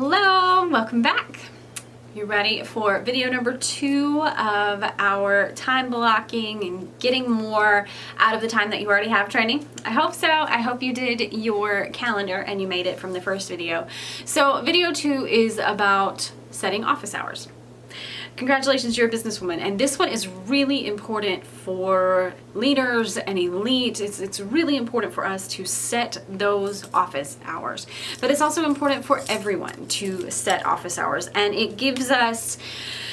Hello, welcome back. You ready for video number 2 of our time blocking and getting more out of the time that you already have training? I hope so. I hope you did your calendar and you made it from the first video. So video 2 is about setting office hours. Congratulations, you're a businesswoman, and this one is really important for leaders and elite. It's really important for us to set those office hours, but it's also important for everyone to set office hours, and it gives us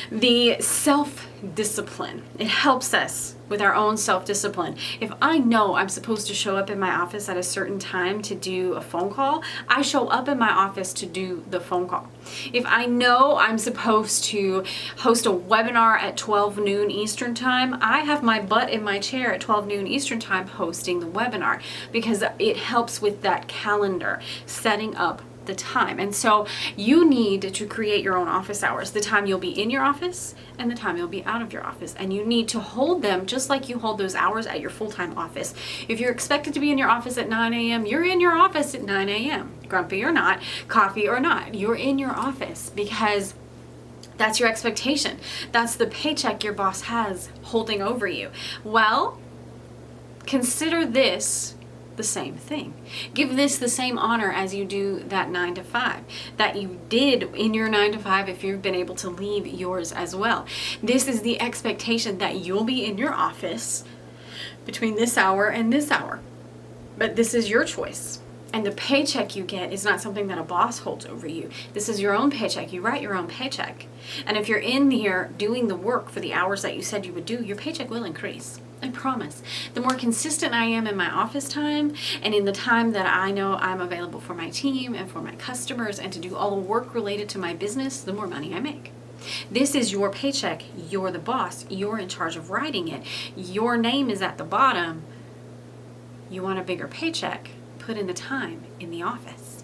the self-discipline. It helps us with our own self-discipline. If I know I'm supposed to show up in my office at a certain time to do a phone call, I show up in my office to do the phone call. If I know I'm supposed to host a webinar at 12 noon Eastern time, I have my butt in my chair at 12 noon Eastern time hosting the webinar, because it helps with that calendar, setting up the time. And so you need to create your own office hours, the time you'll be in your office and the time you'll be out of your office, and you need to hold them just like you hold those hours at your full-time office. If you're expected to be in your office at 9 a.m., you're in your office at 9 a.m. Grumpy or not, coffee or not, you're in your office, because that's your expectation. That's the paycheck your boss has holding over you. Well, consider this the same thing. Give this the same honor as you do that 9 to 5 that you did in your 9 to 5, if you've been able to leave yours as well. This is the expectation that you'll be in your office between this hour and this hour. But this is your choice. And the paycheck you get is not something that a boss holds over you. This is your own paycheck. You write your own paycheck. And if you're in here doing the work for the hours that you said you would do, your paycheck will increase. I promise. The more consistent I am in my office time and in the time that I know I'm available for my team and for my customers and to do all the work related to my business, the more money I make. This is your paycheck. You're the boss. You're in charge of writing it. Your name is at the bottom. You want a bigger paycheck? Put in the time in the office.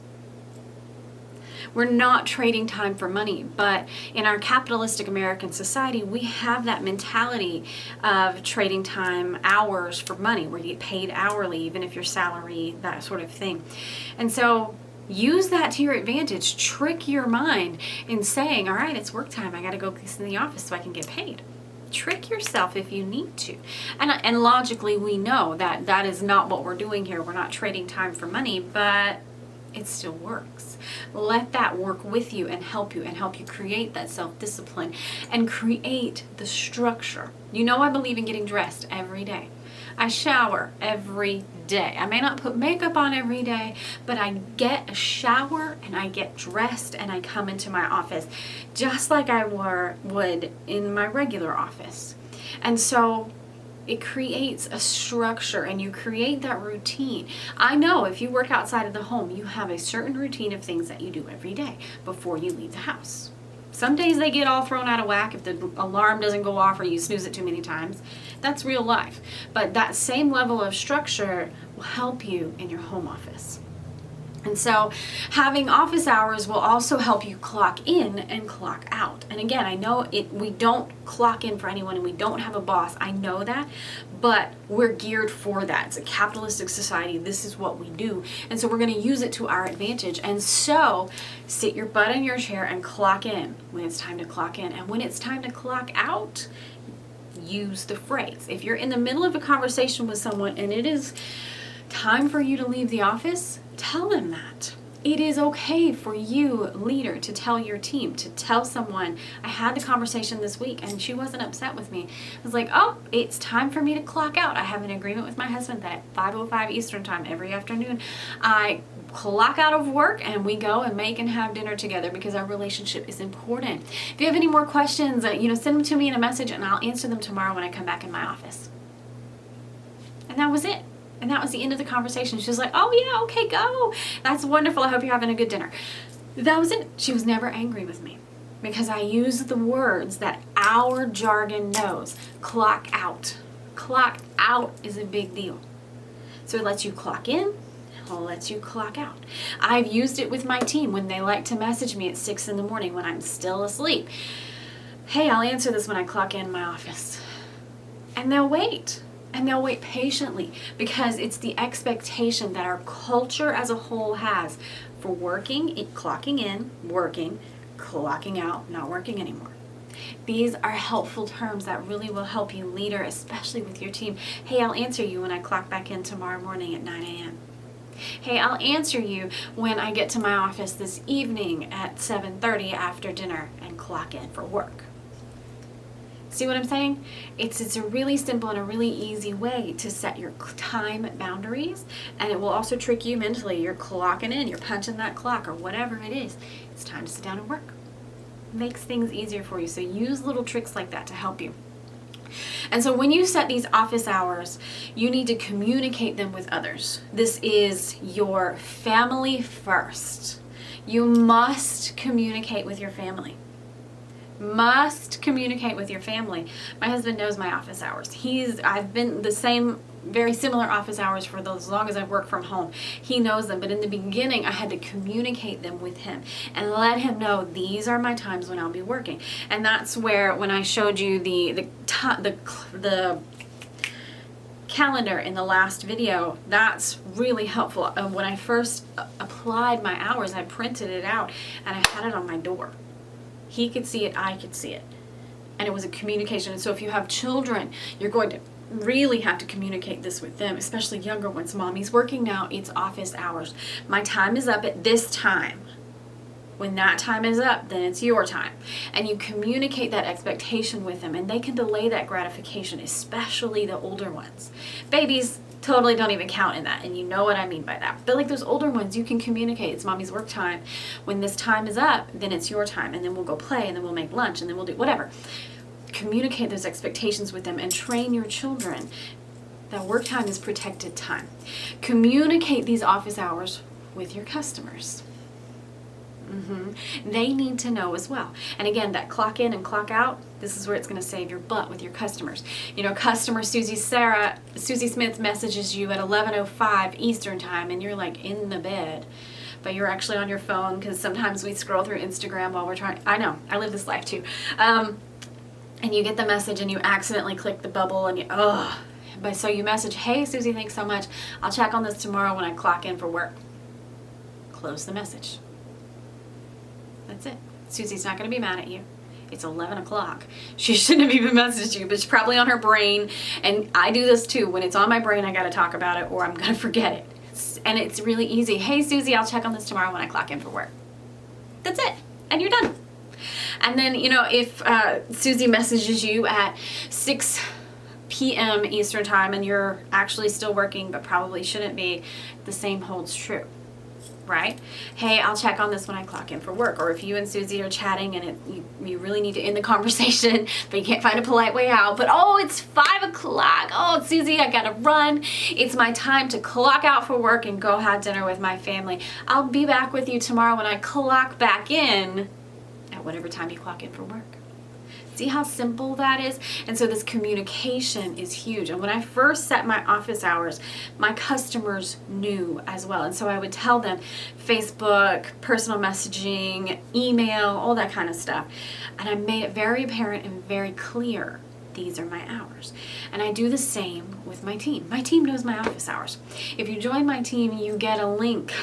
We're not trading time for money, but in our capitalistic American society, we have that mentality of trading time, hours for money, where you get paid hourly, even if your salary, that sort of thing. And so use that to your advantage. Trick your mind in saying, all right, it's work time. I got to go in the office so I can get paid. Trick yourself if you need to. And logically, we know that that is not what we're doing here. We're not trading time for money, but it still works. Let that work with you and help you create that self-discipline and create the structure. You know, I believe in getting dressed every day. I shower every day. I may not put makeup on every day, but I get a shower and I get dressed and I come into my office just like I would in my regular office. And so it creates a structure and you create that routine. I know if you work outside of the home, you have a certain routine of things that you do every day before you leave the house. Some days they get all thrown out of whack if the alarm doesn't go off or you snooze it too many times. That's real life. But that same level of structure will help you in your home office. And so having office hours will also help you clock in and clock out. And again, I know we don't clock in for anyone and we don't have a boss. I know that, but we're geared for that. It's a capitalistic society. This is what we do. And so we're going to use it to our advantage. And so sit your butt in your chair and clock in when it's time to clock in. And when it's time to clock out, use the phrase. If you're in the middle of a conversation with someone and it is time for you to leave the office, tell them that. It is okay for you, leader, to tell your team, to tell someone, I had the conversation this week and she wasn't upset with me. I was like, oh, it's time for me to clock out. I have an agreement with my husband that at 5:05 Eastern time every afternoon, I clock out of work and we go and make and have dinner together, because our relationship is important. If you have any more questions, send them to me in a message and I'll answer them tomorrow when I come back in my office. And that was it. And that was the end of the conversation. She was like, oh yeah, okay, go. That's wonderful. I hope you're having a good dinner. That was it. She was never angry with me because I used the words that our jargon knows. Clock out. Clock out is a big deal. So it lets you clock in, it lets you clock out. I've used it with my team when they like to message me at 6 in the morning when I'm still asleep. Hey, I'll answer this when I clock in my office. And they'll wait. And they'll wait patiently, because it's the expectation that our culture as a whole has. for working, clocking in, working, clocking out, not working anymore. These are helpful terms that really will help you leader, especially with your team. Hey, I'll answer you when I clock back in tomorrow morning at 9 a.m. Hey, I'll answer you when I get to my office this evening at 7:30 after dinner and clock in for work. See what I'm saying? It's a really simple and a really easy way to set your time boundaries, and it will also trick you mentally. You're clocking in, you're punching that clock or whatever it is. It's time to sit down and work. Makes things easier for you. So use little tricks like that to help you. And so when you set these office hours, you need to communicate them with others. This is your family first. You must communicate with your family. Must communicate with your family. My husband knows my office hours. I've been the same, very similar office hours for as long as I've worked from home. He knows them, but in the beginning I had to communicate them with him and let him know these are my times when I'll be working. And that's where, when I showed you the calendar in the last video, that's really helpful. When I first applied my hours, I printed it out and I had it on my door. He could see it, I could see it. And it was a communication. And so if you have children, you're going to really have to communicate this with them, especially younger ones. Mommy's working now, it's office hours. My time is up at this time. When that time is up, then it's your time. And you communicate that expectation with them, and they can delay that gratification, especially the older ones. Babies totally don't even count in that, and you know what I mean by that. But like those older ones, you can communicate, it's mommy's work time. When this time is up, then it's your time, and then we'll go play, and then we'll make lunch, and then we'll do whatever. Communicate those expectations with them and train your children that work time is protected time. Communicate these office hours with your customers. They need to know as well. And again, that clock in and clock out, this is where it's going to save your butt with your customers. You know, customer Susie Smith messages you at 11:05 Eastern time, and you're like in the bed, but you're actually on your phone, because sometimes we scroll through Instagram while we're trying. I know, I live this life too. And you get the message and you accidentally click the bubble and but so you message, hey Susie, thanks so much. I'll check on this tomorrow when I clock in for work. Close the message. That's it. Susie's not going to be mad at you. It's 11 o'clock. She shouldn't have even messaged you, but it's probably on her brain. And I do this too. When it's on my brain, I got to talk about it or I'm going to forget it. And it's really easy. Hey Susie, I'll check on this tomorrow when I clock in for work. That's it. And you're done. And then, you know, if Susie messages you at 6 p.m. Eastern time and you're actually still working but probably shouldn't be, the same holds true, right? Hey, I'll check on this when I clock in for work. Or if you and Susie are chatting and you really need to end the conversation, but you can't find a polite way out, but oh, it's 5 o'clock. Oh, Susie, I gotta run. It's my time to clock out for work and go have dinner with my family. I'll be back with you tomorrow when I clock back in at whatever time you clock in for work. See how simple that is? And so this communication is huge. And when I first set my office hours, my customers knew as well. And so I would tell them Facebook, personal messaging, email, all that kind of stuff. And I made it very apparent and very clear. These are my hours. And I do the same with my team. My team knows my office hours. If you join my team, you get a link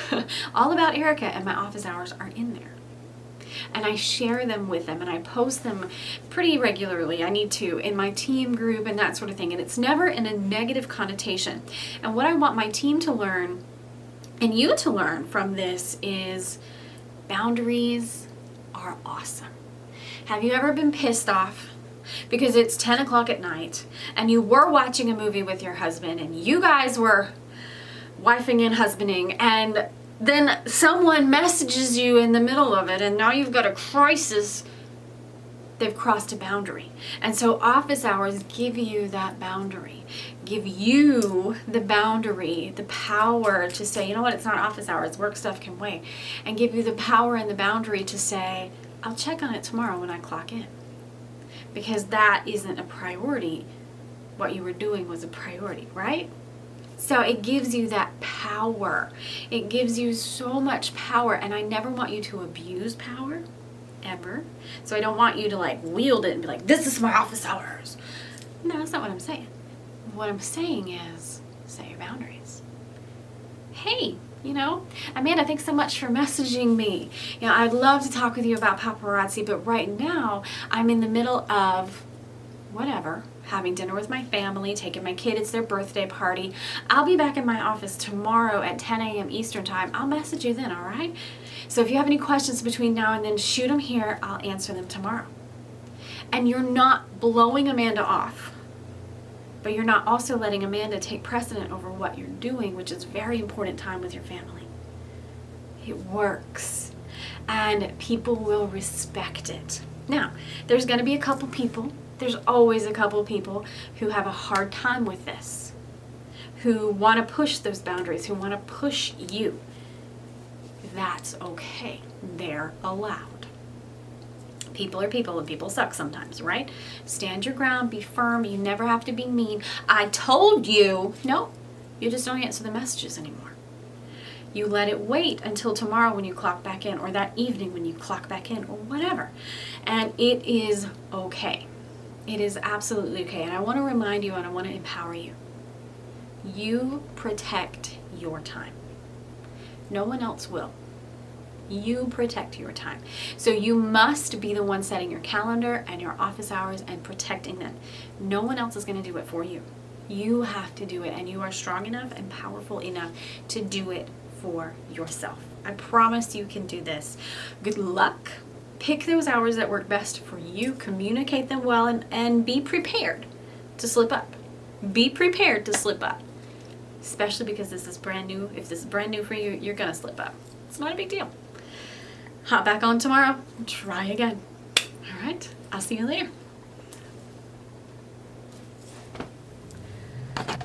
all about Ericka, and my office hours are in there. And I share them with them and I post them pretty regularly. I need to in my team group and that sort of thing. And it's never in a negative connotation. And what I want my team to learn and you to learn from this is boundaries are awesome. Have you ever been pissed off because it's 10 o'clock at night and you were watching a movie with your husband and you guys were wifing and husbanding, and then someone messages you in the middle of it and now you've got a crisis? They've crossed a boundary. And so office hours give you that boundary, give you the boundary, the power to say, you know what, it's not office hours, work stuff can wait, and give you the power and the boundary to say, I'll check on it tomorrow when I clock in. Because that isn't a priority. What you were doing was a priority, right? So it gives you that power. It gives you so much power, and I never want you to abuse power, ever. So I don't want you to like wield it and be like, this is my office hours. No, that's not what I'm saying. What I'm saying is, set your boundaries. Hey, You know, Amanda, thanks so much for messaging me. You know, I'd love to talk with you about paparazzi, but right now I'm in the middle of whatever, having dinner with my family, taking my kid, it's their birthday party. I'll be back in my office tomorrow at 10 a.m. Eastern time. I'll message you then, all right? So if you have any questions between now and then, shoot them here. I'll answer them tomorrow. And you're not blowing Amanda off, but you're not also letting Amanda take precedent over what you're doing, which is very important time with your family. It works, and people will respect it. Now, there's going to be a couple people, there's always a couple people who have a hard time with this, who want to push those boundaries, who want to push you. That's okay. They're allowed. People are people, and people suck sometimes, right? Stand your ground, be firm, you never have to be mean. I told you. No, you just don't answer the messages anymore. You let it wait until tomorrow when you clock back in, or that evening when you clock back in, or whatever. And it is okay. It is absolutely okay. And I want to remind you, and I want to empower you. You protect your time. No one else will. You protect your time. So you must be the one setting your calendar and your office hours and protecting them. No one else is going to do it for you. You have to do it, and you are strong enough and powerful enough to do it for yourself. I promise you can do this. Good luck. Pick those hours that work best for you. Communicate them well, and be prepared to slip up. Be prepared to slip up. Especially because this is brand new. If this is brand new for you, you're going to slip up. It's not a big deal. Hop back on tomorrow. Try again. All right. I'll see you later.